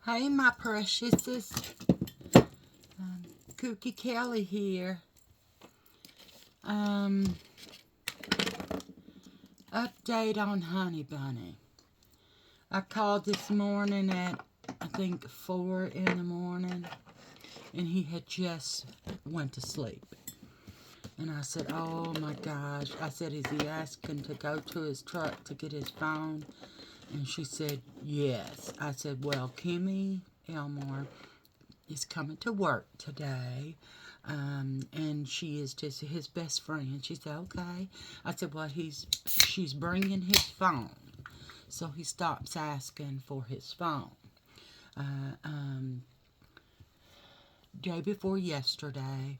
Hey, my preciouses. Kooky Kelly here. Update on Honey Bunny. I called this morning at, I think, 4 in the morning, and he had just went to sleep. And I said, oh my gosh. I said, is he asking to go to his truck to get his phone? And she said, yes. I said, well, Kimmy Elmore is coming to work today, and she is just his best friend. She said, okay. I said, well, she's bringing his phone. So he stops asking for his phone. Day before yesterday,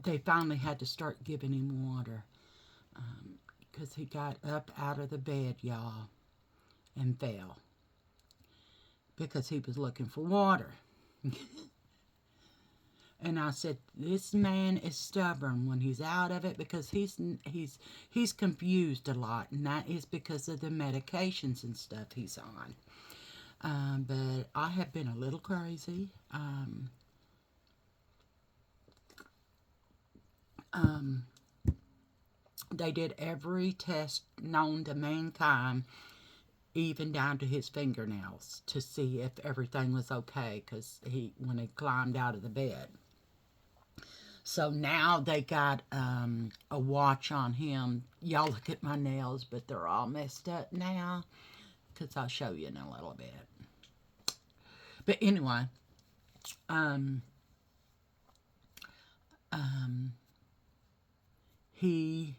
they finally had to start giving him water because he got up out of the bed, y'all, and fell because he was looking for water. And I said, this man is stubborn when he's out of it because he's confused a lot, and that is because of the medications and stuff he's on. But I have been a little crazy. They did every test known to mankind, even down to his fingernails, to see if everything was okay, because when he climbed out of the bed. So now they got a watch on him. Y'all look at my nails, but they're all messed up now, because I'll show you in a little bit. But anyway, he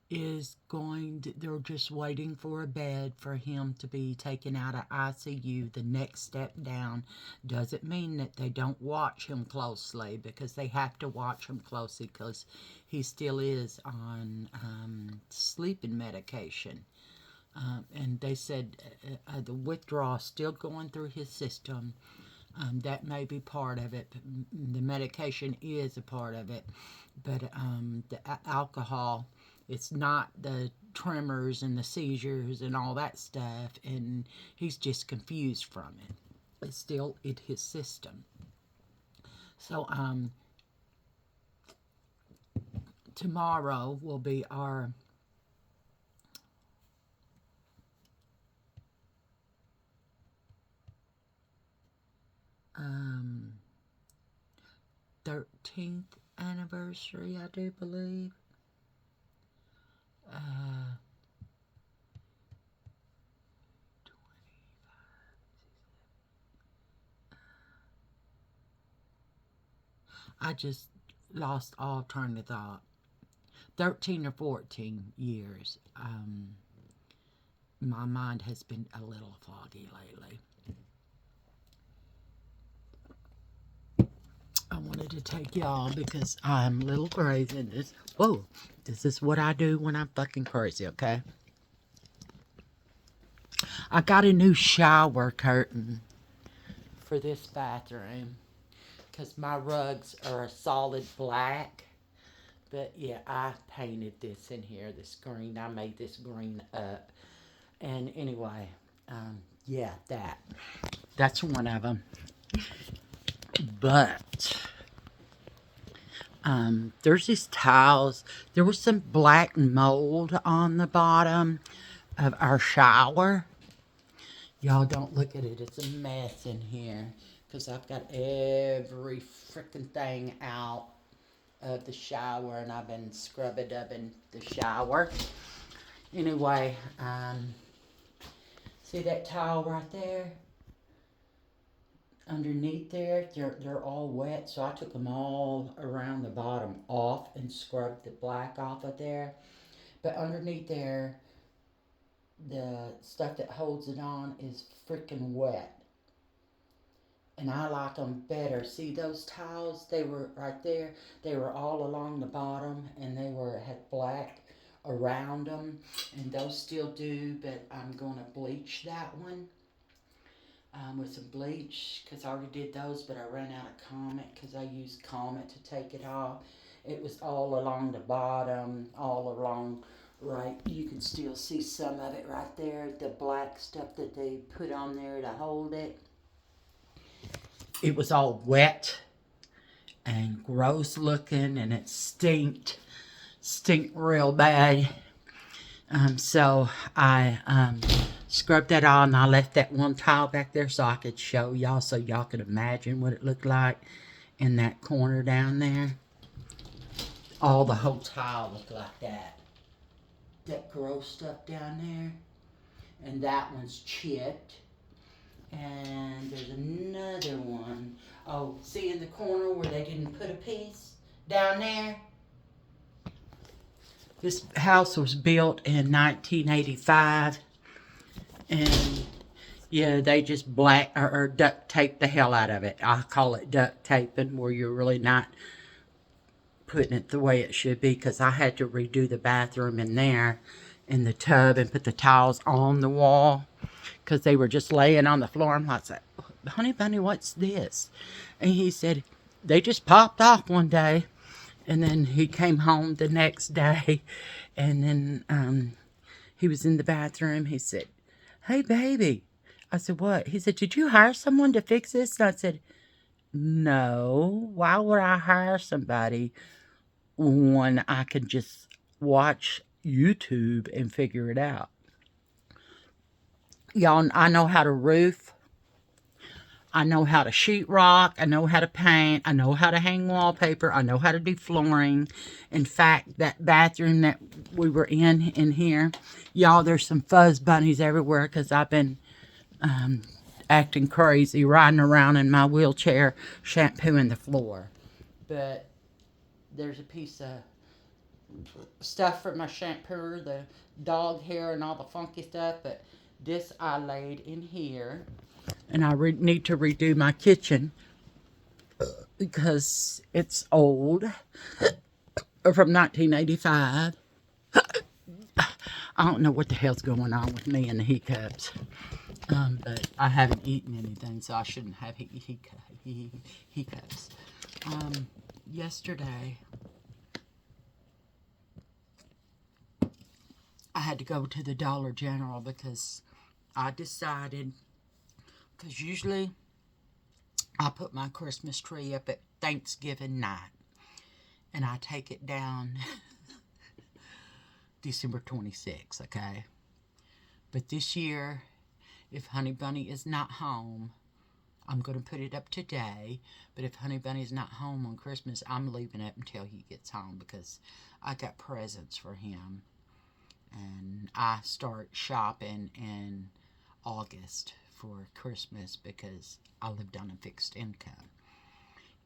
is they're just waiting for a bed for him to be taken out of ICU. The next step down doesn't mean that they don't watch him closely, because they have to watch him closely because he still is on sleeping medication. And they said the withdrawal still going through his system. That may be part of it. The medication is a part of it, but the alcohol, it's not the tremors and the seizures and all that stuff, and he's just confused from it. It's still in his system. So tomorrow will be our 13th anniversary, I do believe. I just lost all train of thought. 13 or 14 years. My mind has been a little foggy lately. I wanted to take y'all because I'm a little crazy. This is what I do when I'm fucking crazy, okay? I got a new shower curtain for this bathroom because my rugs are a solid black. But yeah, I painted this in here, this green. I made this green up. And anyway, yeah, that's one of them. But there's these tiles. There was some black mold on the bottom of our shower. Y'all don't look at it. It's a mess in here because I've got every freaking thing out of the shower, and I've been scrubbing up in the shower. Anyway, see that towel right there? Underneath there, they're all wet, so I took them all around the bottom off and scrubbed the black off of there. But underneath there, the stuff that holds it on is freaking wet. And I like them better. See those towels? They were right there. They were all along the bottom, and had black around them, and those still do. But I'm gonna bleach that one with some bleach because I already did those, but I ran out of Comet because I used Comet to take it off. It was all along the bottom, all along Right, you can still see some of it right there, the black stuff that they put on there to hold it. It was all wet and gross looking, and it stinked real bad. So I scrubbed that all, and I left that one tile back there so I could show y'all, so y'all could imagine what it looked like in that corner down there. All the whole tile looked like that. That gross stuff down there. And that one's chipped. And there's another one. Oh, see in the corner where they didn't put a piece down there? This house was built in 1985. And yeah, they just black or duct tape the hell out of it. I call it duct taping, where you're really not putting it the way it should be, because I had to redo the bathroom in there in the tub and put the tiles on the wall because they were just laying on the floor. I'm like, honey bunny, what's this? And he said, they just popped off one day. And then he came home the next day, and then he was in the bathroom. He said, hey, baby. I said, what? He said, did you hire someone to fix this? And I said, no. Why would I hire somebody when I could just watch YouTube and figure it out? Y'all, I know how to roof. I know how to sheetrock. I know how to paint. I know how to hang wallpaper. I know how to do flooring. In fact, that bathroom that we were in here, y'all, there's some fuzz bunnies everywhere because I've been acting crazy, riding around in my wheelchair, shampooing the floor. But there's a piece of stuff for my shampoo, the dog hair and all the funky stuff, but this I laid in here. And I need to redo my kitchen because it's old, from 1985. I don't know what the hell's going on with me and the hiccups. But I haven't eaten anything, so I shouldn't have hiccups. Yesterday, I had to go to the Dollar General because I decided, because usually I put my Christmas tree up at Thanksgiving night, and I take it down December 26th, okay? But this year, if Honey Bunny is not home, I'm going to put it up today. But if Honey Bunny is not home on Christmas, I'm leaving it until he gets home because I got presents for him. And I start shopping in August for Christmas because I lived on a fixed income.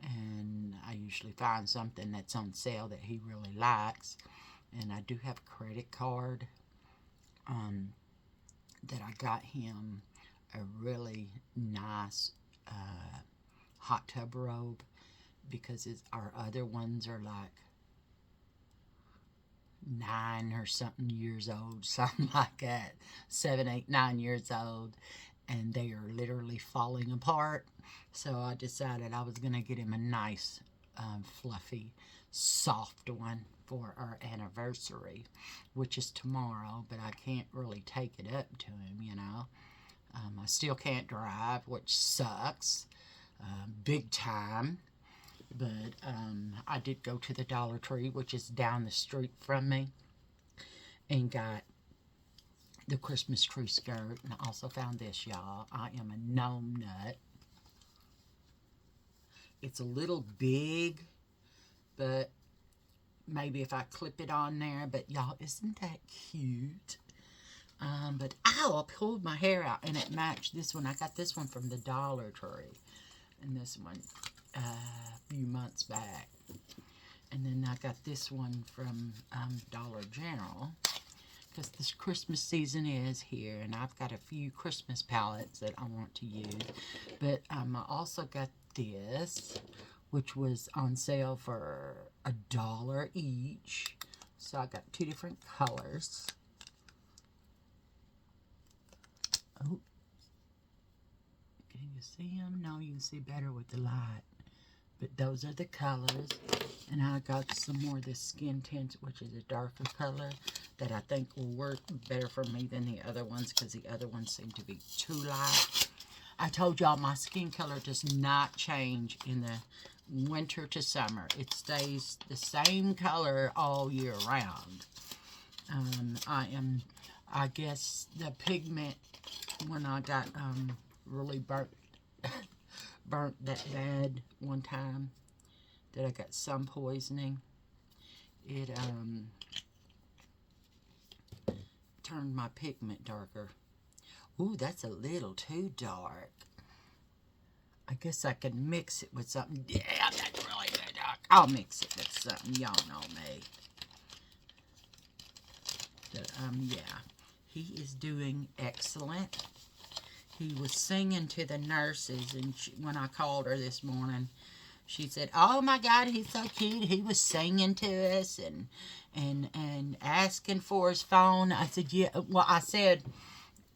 And I usually find something that's on sale that he really likes. And I do have a credit card that I got him a really nice hot tub robe because our other ones are like 9 or something years old, something like that, 7, 8, 9 years old, and they are literally falling apart. So I decided I was going to get him a nice, fluffy, soft one for our anniversary, which is tomorrow, but I can't really take it up to him, you know. I still can't drive, which sucks, big time. But I did go to the Dollar Tree, which is down the street from me, and got the Christmas tree skirt. And I also found this, y'all. I am a gnome nut. It's a little big, but maybe if I clip it on there. But y'all, isn't that cute? But ow, I pulled my hair out, and it matched this one. I got this one from the Dollar Tree, and this one a few months back. And then I got this one from Dollar General because this Christmas season is here, and I've got a few Christmas palettes that I want to use. But I also got this, which was on sale for $1 each. So I got 2 different colors. Oh, can you see them? No, you can see better with the light. But those are the colors. And I got some more of this Skin Tint, which is a darker color that I think will work better for me than the other ones because the other ones seem to be too light. I told y'all my skin color does not change in the winter to summer. It stays the same color all year round. I guess the pigment, when I got really burnt that bad one time, that I got sun poisoning, it turned my pigment darker. Ooh, that's a little too dark. I guess I can mix it with something. Yeah, that's really too dark. I'll mix it with something. Y'all know me. But, yeah. He is doing excellent. He was singing to the nurses, and when I called her this morning, she said, "Oh my God, he's so cute. He was singing to us and asking for his phone." I said, "Yeah." Well, I said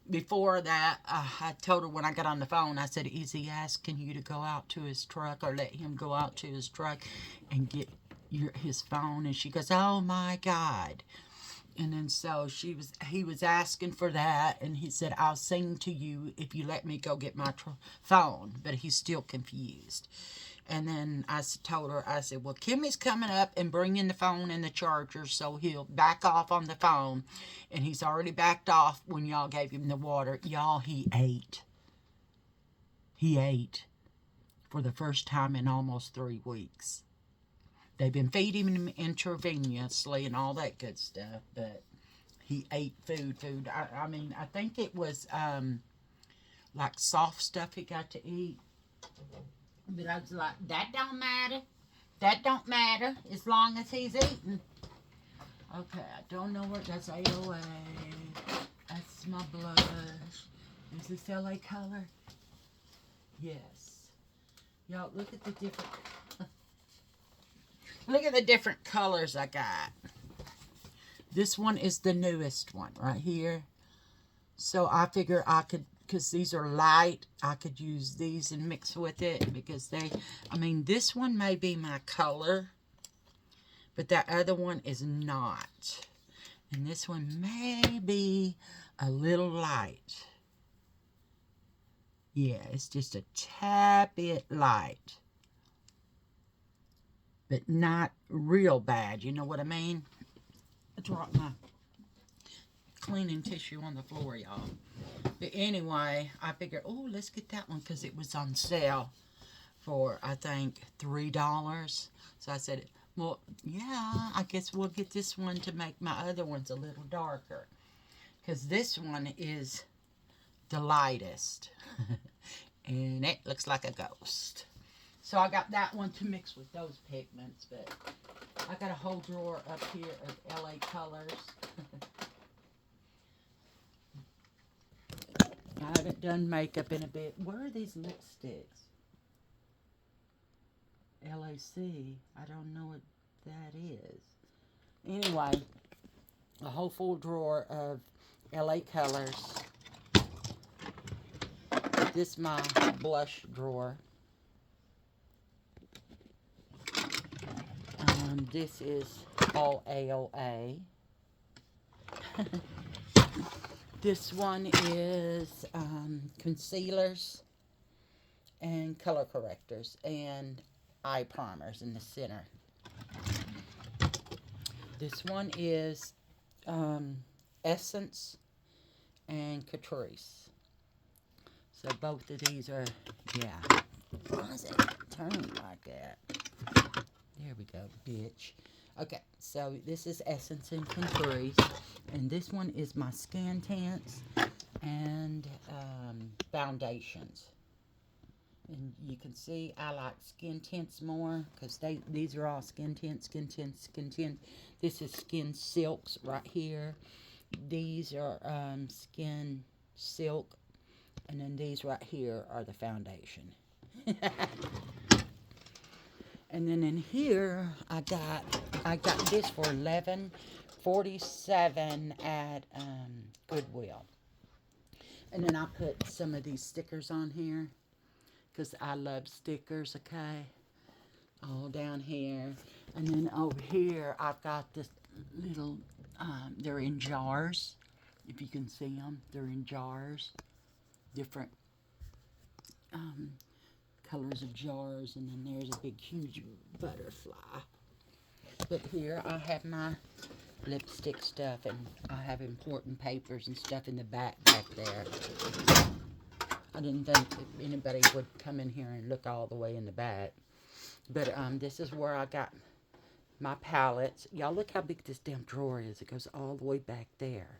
before that, I told her when I got on the phone, I said, "Is he asking you to go out to his truck or let him go out to his truck and get his phone?" And she goes, "Oh my God." And then so he was asking for that, and he said, "I'll sing to you if you let me go get my phone." But he's still confused. And then I told her, I said, "Well, Kimmy's coming up and bringing the phone and the charger, so he'll back off on the phone." And he's already backed off when y'all gave him the water. Y'all, he ate. He ate for the first time in almost 3 weeks. They've been feeding him intravenously and all that good stuff, but he ate food. I mean, I think it was like soft stuff he got to eat. But I was like, that don't matter. That don't matter as long as he's eating. Okay, I don't know what that's. AOA. That's my blush. Is this LA color? Yes. Y'all, look at the different... Look at the different colors I got. This one is the newest one right here. So I figure I could, because these are light, I could use these and mix with it because I mean, this one may be my color, but that other one is not. And this one may be a little light. Yeah, it's just a tad bit light. But not real bad, you know what I mean? I dropped my cleaning tissue on the floor, y'all. But anyway, I figured, oh, let's get that one because it was on sale for, I think, $3. So I said, well, yeah, I guess we'll get this one to make my other ones a little darker. Because this one is the lightest. And it looks like a ghost. So I got that one to mix with those pigments, but I got a whole drawer up here of LA colors. I haven't done makeup in a bit. Where are these lipsticks? LAC. I don't know what that is. Anyway, a whole full drawer of LA colors. This is my blush drawer. This is all AOA. This one is concealers and color correctors and eye primers in the center. This one is Essence and Catrice. So both of these are, yeah. Why is it turning like that? There we go, bitch. Okay, so this is Essence and Catrice. And this one is my Skin Tints and foundations. And you can see I like Skin Tints more because these are all Skin Tints, Skin Tints, Skin Tint. This is Skin Silks right here. These are Skin Silk. And then these right here are the foundation. And then in here, I got this for $11.47 at Goodwill. And then I put some of these stickers on here because I love stickers, okay? All down here. And then over here, I've got this little They're in jars. If you can see them, they're in jars. Different colors of jars. And then there's a big, huge butterfly. But here I have my lipstick stuff, and I have important papers and stuff in the back there. I didn't think that anybody would come in here and look all the way in the back. But this is where I got my palettes. Y'all look how big this damn drawer is. It goes all the way back there.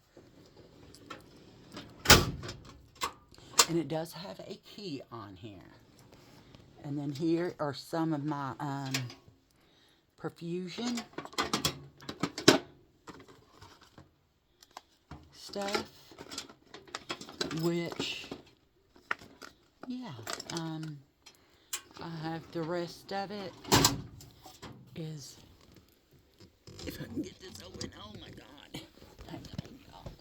And it does have a key on here. And then here are some of my perfusion stuff, which, yeah, I have the rest of it is, if I can get this open, oh my God, hang on, y'all.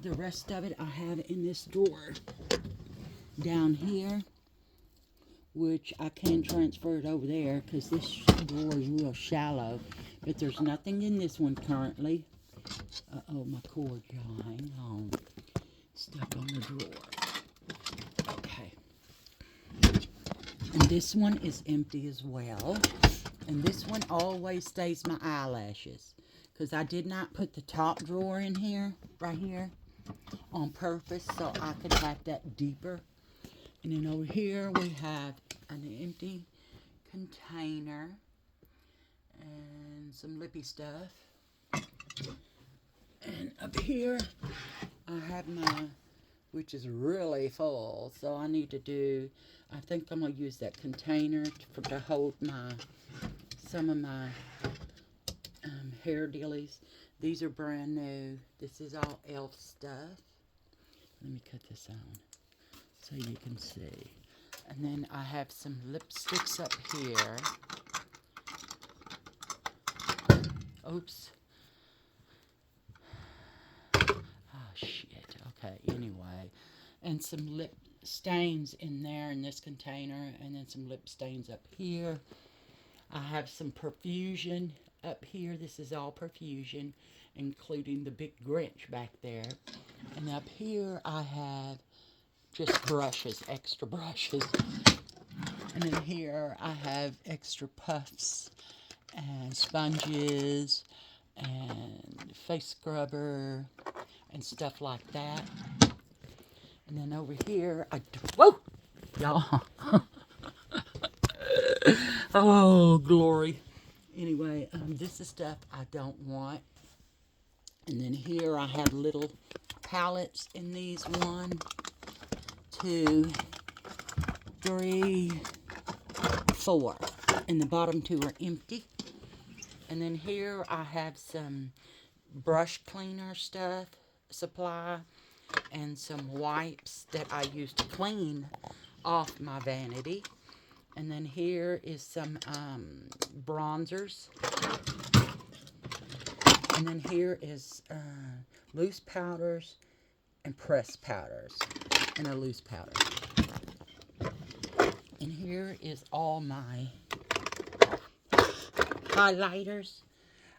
The rest of it I have in this drawer down here, which I can transfer it over there because this drawer is real shallow, but there's nothing in this one currently. Uh-oh, my cord, y'all, hang on. Stuck on the drawer. Okay. And this one is empty as well. And this one always stays my eyelashes, because I did not put the top drawer in here, right here, on purpose, so I could have that deeper. And then over here we have an empty container and some lippy stuff. And up here I have my, which is really full, so I need to do, I think I'm going to use that container to hold some of my hair dealies. These are brand new. This is all e.l.f. stuff. Let me cut this on so you can see. And then I have some lipsticks up here. Oops. Oh, shit. Okay, anyway. And some lip stains in there in this container. And then some lip stains up here. I have some perfusion up here. This is all perfusion, including the big Grinch back there. And up here I have just brushes, extra brushes. And then here I have extra puffs and sponges and face scrubber and stuff like that. And then over here, whoa, y'all. Oh, glory. Anyway, this is stuff I don't want. And then here I have little palettes in these. 1, 2, 3, 4. And the bottom 2 are empty. And then here I have some brush cleaner stuff, supply, and some wipes that I use to clean off my vanity. And then here is some bronzers. And then here is loose powders and pressed powders. And a loose powder. And here is all my highlighters.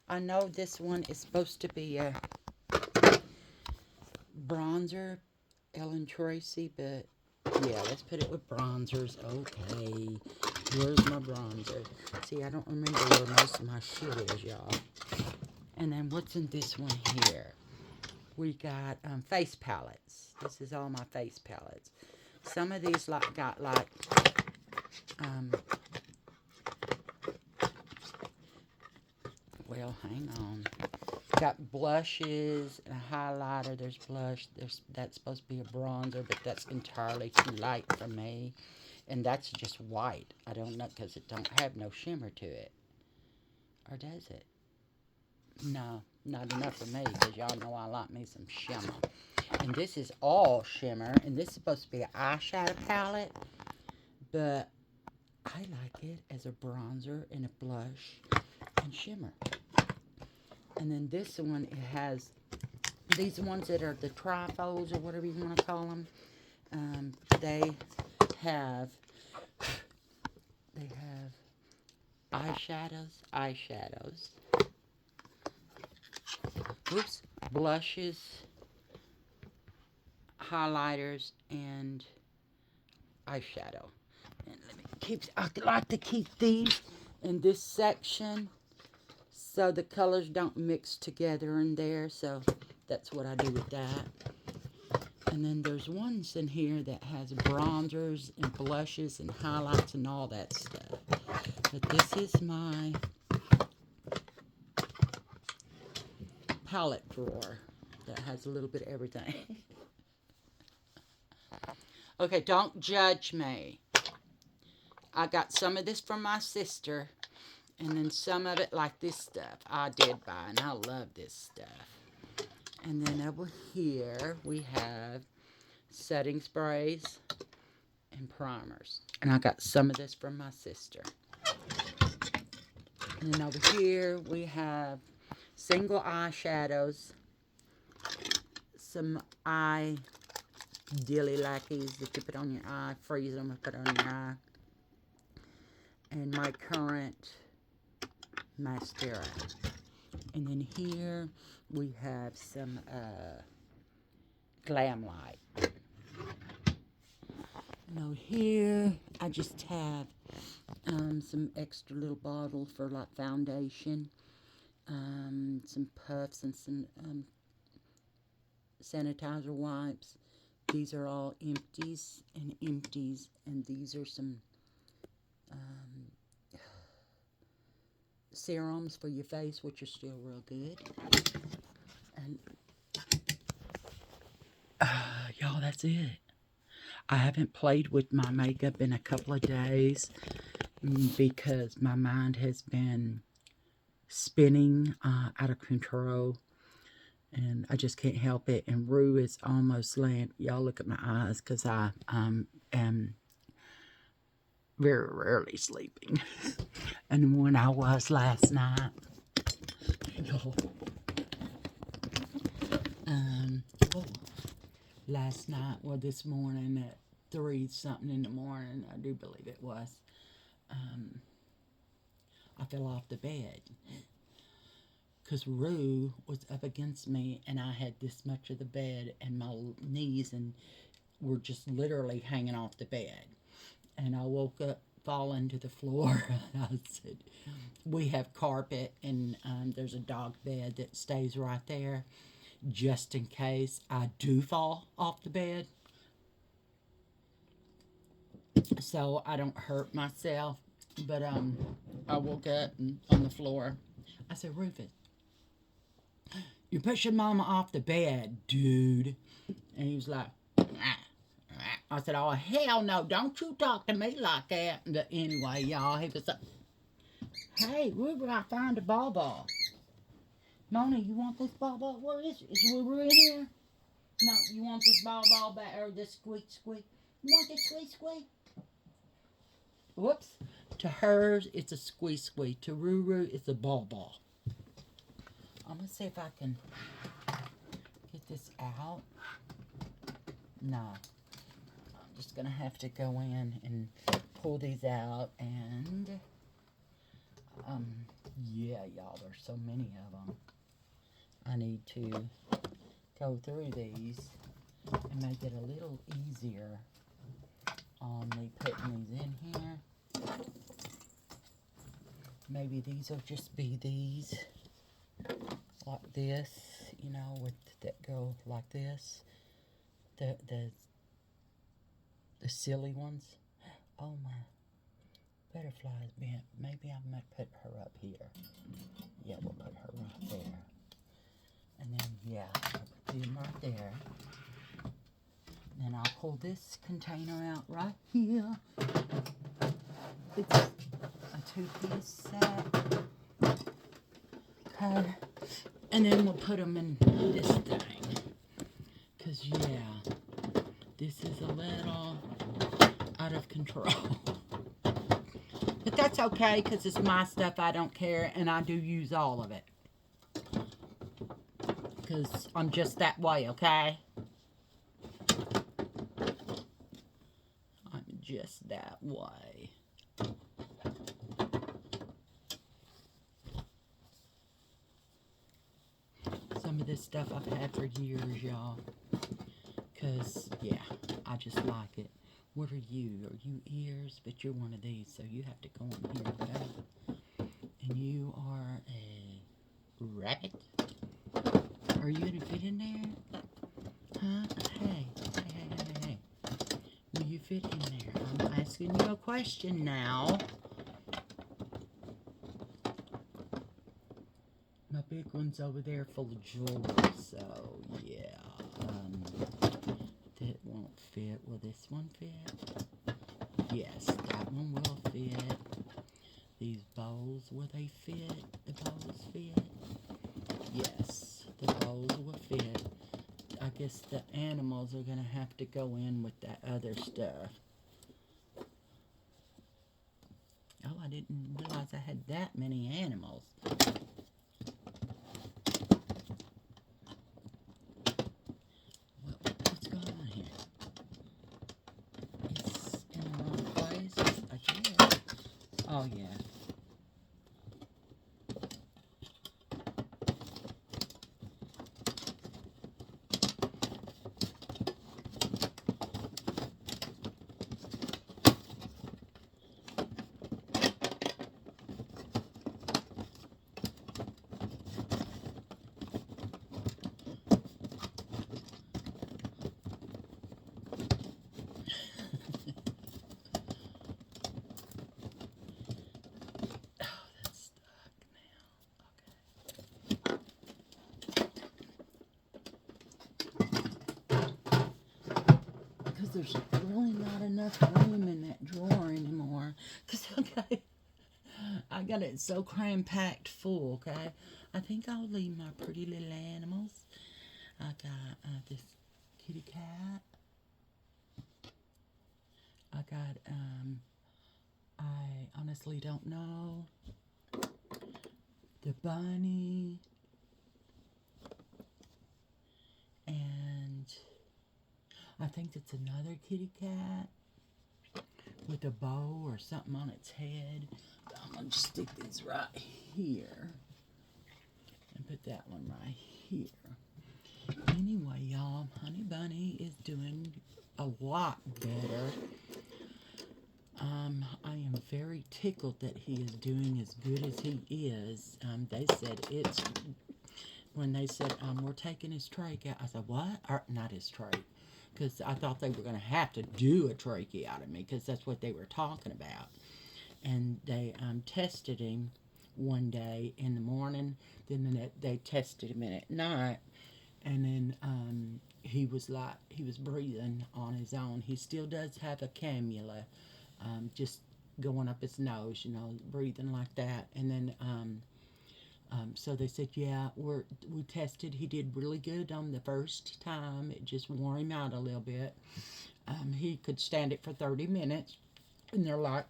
I know this one is supposed to be a bronzer, Ellen Tracy, but yeah, let's put it with bronzers. Okay, where's my bronzer? See, I don't remember where most of my shit is, y'all. And then what's in this one here? We got face palettes. This is all my face palettes. Some of these got well, hang on. Got blushes and a highlighter. There's blush. That's supposed to be a bronzer, but that's entirely too light for me. And that's just white. I don't know, because it don't have no shimmer to it. Or does it? No, not enough for me, because y'all know I like me some shimmer. And this is all shimmer. And this is supposed to be an eyeshadow palette. But I like it as a bronzer and a blush and shimmer. And then this one, it has these ones that are the trifolds or whatever you want to call them. They have eyeshadows. whoops, blushes, highlighters, and eyeshadow. And let me keep, I like to keep these in this section so the colors don't mix together in there. So that's what I do with that. And then there's ones in here that has bronzers and blushes and highlights and all that stuff. But this is my palette drawer that has a little bit of everything. Okay, don't judge me. I got some of this from my sister, and then some of it, like this stuff, I did buy, and I love this stuff. And then over here, we have setting sprays and primers. And I got some of this from my sister. And then over here, we have single eyeshadows, some eye dilly lackeys that you put on your eye, freeze them and put on your eye, and my current mascara. And then here we have some Glam Light. And over here I just have some extra little bottles for like foundation, some puffs, and some sanitizer wipes. These are all empties and empties, and these are some serums for your face, which are still real good. And y'all, that's it. I haven't played with my makeup in a couple of days because my mind has been spinning out of control, and I just can't help it. And Rue is almost laying. Y'all look at my eyes, because I am very rarely sleeping. And when I was last night, y'all, last night, well, this morning at 3 something in the morning, I do believe it was, I fell off the bed because Rue was up against me, and I had this much of the bed, and my knees and were just literally hanging off the bed. And I woke up falling to the floor. I said, we have carpet, and there's a dog bed that stays right there just in case I do fall off the bed, so I don't hurt myself. But I woke up and on the floor. I said, Rufus, you're pushing Mama off the bed, dude. And he was like, I said, oh, hell no, don't you talk to me like that. But anyway, y'all, he was like, hey, Ruby, I found a ball. Mona, you want this ball? Where is it? Is Ruby in here? No, you want this ball back, or this squeak? You want this squeak? Whoops. To hers, it's a squeak. To Ruru, it's a ball. I'm going to see if I can get this out. No. I'm just going to have to go in and pull these out. And, yeah, y'all, there's so many of them. I need to go through these and make it a little easier on me putting these in here. Maybe these will just be these, like this, you know, with that go like this. The silly ones. Oh my, butterflies bent. Maybe I might put her up here. Yeah, we'll put her right there. And then, yeah, I'll put them right there. And I'll pull this container out right here. It's a 2-piece set. Okay. And then we'll put them in this thing. Because, yeah, this is a little out of control. But that's okay, because it's my stuff. I don't care, and I do use all of it. Because I'm just that way, okay? I'm just that way. Some of stuff I've had for years, y'all. Because, yeah, I just like it. What are you? Are you ears? But you're one of these, so you have to go in here, okay? And you are a rabbit? Are you going to fit in there? Huh? Hey. Will you fit in there? I'm asking you a question now. My big one's over there full of jewelry, so yeah. That won't fit. Will this one fit? Yes, that one will fit. These bowls, will they fit? The bowls fit? Yes, the bowls will fit. I guess the animals are going to have to go in with that other stuff. Oh, I didn't realize I had that many animals. What's going on here? It's in the wrong place, I guess. Oh, yeah. There's really not enough room in that drawer anymore. Because, okay, I got it so cram-packed full, okay? I think I'll leave my pretty little animals. I got this kitty cat. I got, I honestly don't know. The bunny. And I think it's another kitty cat with a bow or something on its head. I'm going to stick these right here and put that one right here. Anyway, y'all, Honey Bunny is doing a lot better. I am very tickled that he is doing as good as he is. They said when they said, we're taking his trach out, I said, what? Or, not his trach. Because I thought they were going to have to do a trachea out of me, because that's what they were talking about. And they tested him one day in the morning, then they tested him in at night, and then he was breathing on his own. He still does have a cannula, just going up his nose, breathing like that. And then so they said, yeah, we tested. He did really good on the first time. It just wore him out a little bit. He could stand it for 30 minutes. And they're like,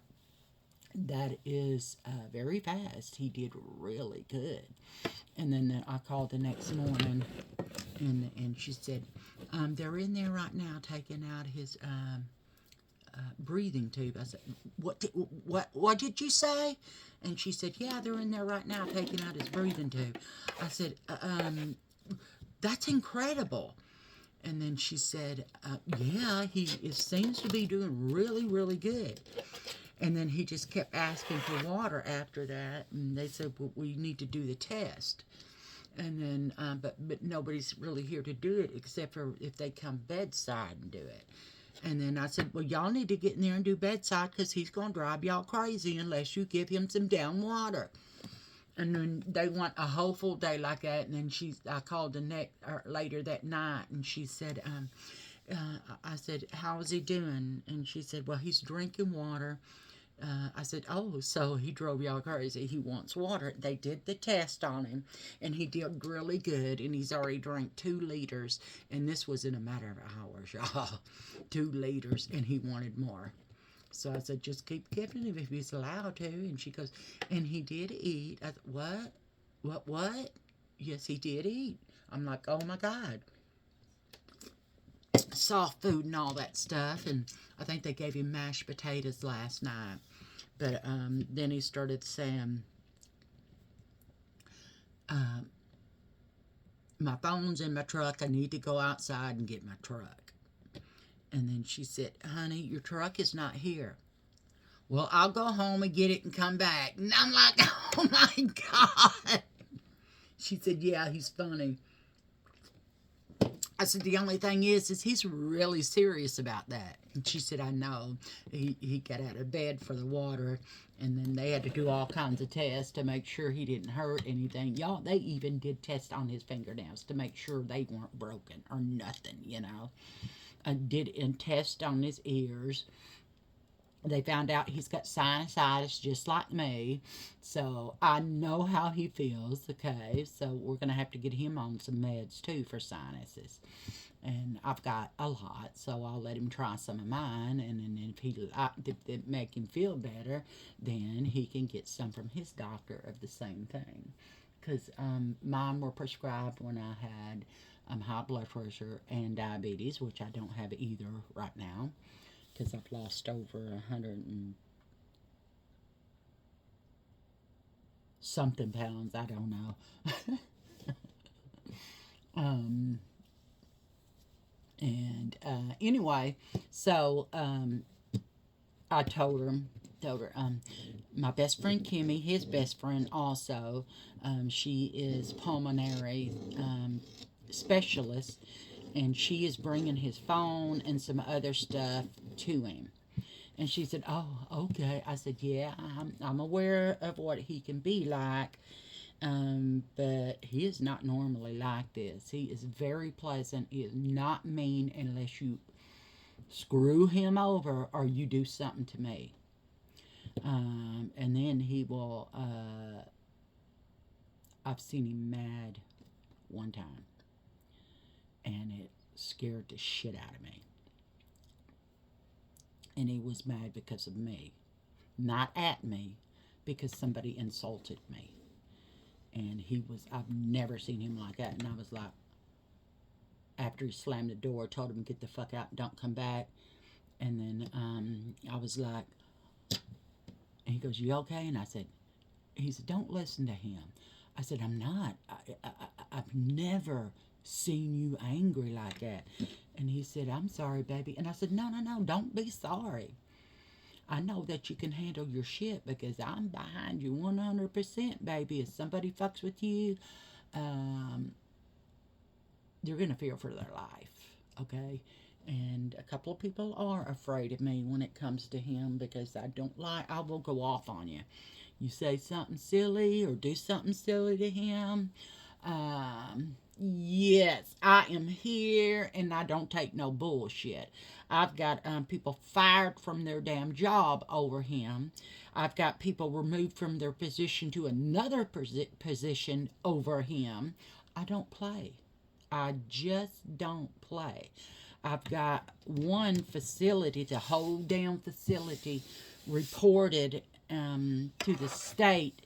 that is very fast. He did really good. And then I called the next morning, and she said, they're in there right now taking out his breathing tube. I said, what did you say? And she said, yeah, they're in there right now taking out his breathing tube. I said, that's incredible. And then she said, yeah, he seems to be doing really, really good. And then he just kept asking for water after that. And they said, well, we need to do the test. And then, but nobody's really here to do it except for if they come bedside and do it. And then I said, well, y'all need to get in there and do bedside, because he's going to drive y'all crazy unless you give him some down water. And then they want a whole full day like that. And then I called later that night, and she said, I said, how is he doing? And she said, well, he's drinking water. I said, oh, so he drove y'all crazy. He wants water. They did the test on him, and he did really good, and he's already drank 2 liters, and this was in a matter of hours, y'all. 2 liters, and he wanted more. So I said, just keep giving him if he's allowed to. And she goes, and he did eat. I said, what? Yes, he did eat. I'm like, oh, my God. Soft food and all that stuff, and I think they gave him mashed potatoes last night. But then he started saying, My phone's in my truck. I need to go outside and get my truck. And then she said, honey, your truck is not here. Well, I'll go home and get it and come back. And I'm like, oh my God. She said, yeah, he's funny. I said, the only thing is he's really serious about that. And she said, I know. He got out of bed for the water, and then they had to do all kinds of tests to make sure he didn't hurt anything. Y'all, they even did tests on his fingernails to make sure they weren't broken or nothing, you know. Did a test on his ears. They found out he's got sinusitis just like me. So I know how he feels, okay? So we're going to have to get him on some meds too for sinuses. And I've got a lot, so I'll let him try some of mine. And then if it make him feel better, then he can get some from his doctor of the same thing. Because mine were prescribed when I had high blood pressure and diabetes, which I don't have either right now because I've lost over 100 and something pounds. I don't know. um, and anyway, so I told her, my best friend Kimmy, his best friend also, she is pulmonary specialist, and she is bringing his phone and some other stuff to him. And she said, oh, okay. I said, yeah, I'm aware of what he can be like, but he is not normally like this. He is very pleasant. He is not mean unless you screw him over or you do something to me. And then he will, I've seen him mad one time, and it scared the shit out of me. And he was mad because of me, not at me, because somebody insulted me. And I've never seen him like that. And I was like, after he slammed the door, told him to get the fuck out and don't come back. And then I was like, and he goes, you okay? And he said, don't listen to him. I said, I'm not. I've never seen you angry like that. And he said, I'm sorry, baby. And I said, no, don't be sorry. I know that you can handle your shit because I'm behind you 100%, baby. If somebody fucks with you, you're going to fear for their life, okay? And a couple of people are afraid of me when it comes to him because I will go off on you. You say something silly or do something silly to him, yes, I am here and I don't take no bullshit. I've got people fired from their damn job over him. I've got people removed from their position to another position over him. I don't play. I just don't play. I've got one facility, the whole damn facility, reported to the state,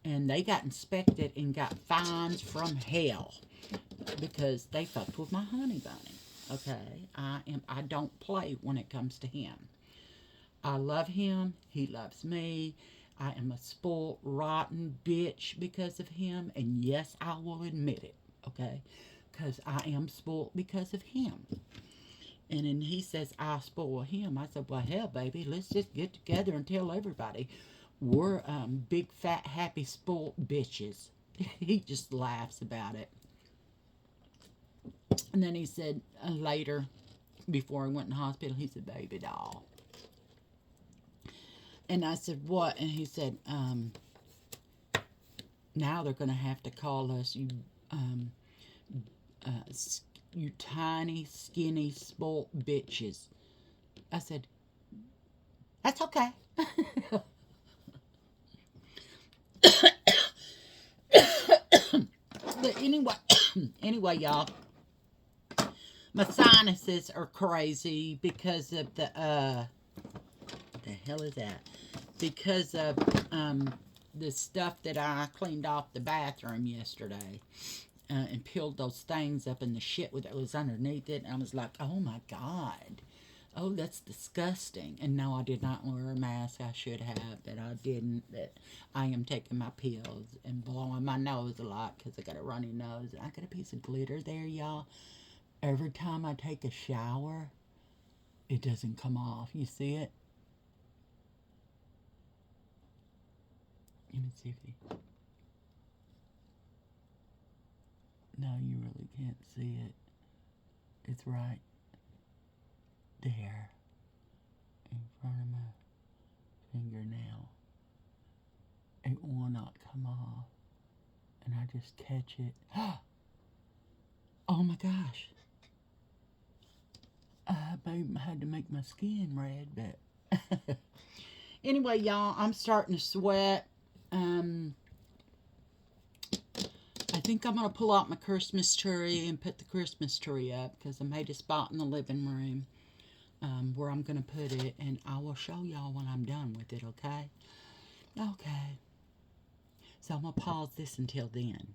and they got inspected and got fines from hell because they fucked with my honey bunny. Okay, I don't play when it comes to him. I love him. He loves me. I am a spoiled, rotten bitch because of him, and yes, I will admit it. Okay, because I am spoiled because of him. And then he says, I spoil him. I said, well, hell, baby, let's just get together and tell everybody we're big, fat, happy, spoiled bitches. He just laughs about it. And then he said later, before he went in the hospital, he said, baby doll. And I said, what? And he said, now they're going to have to call us you tiny, skinny, spoiled bitches. I said, that's okay. But anyway, y'all, my sinuses are crazy because of the hell is that? Because of the stuff that I cleaned off the bathroom yesterday. And peeled those things up and the shit that was underneath it. And I was like, oh my God. Oh, that's disgusting. And no, I did not wear a mask. I should have, but I didn't. But I am taking my pills and blowing my nose a lot because I got a runny nose. And I got a piece of glitter there, y'all. Every time I take a shower, it doesn't come off. You see it? Let me see if you... No, you really can't see it. It's right there in front of my fingernail. It will not come off. And I just catch it. Oh my gosh. I had to make my skin red, but anyway, y'all, I'm starting to sweat. I think I'm going to pull out my Christmas tree and put the Christmas tree up because I made a spot in the living room where I'm going to put it, and I will show y'all when I'm done with it, okay? Okay. So I'm going to pause this until then.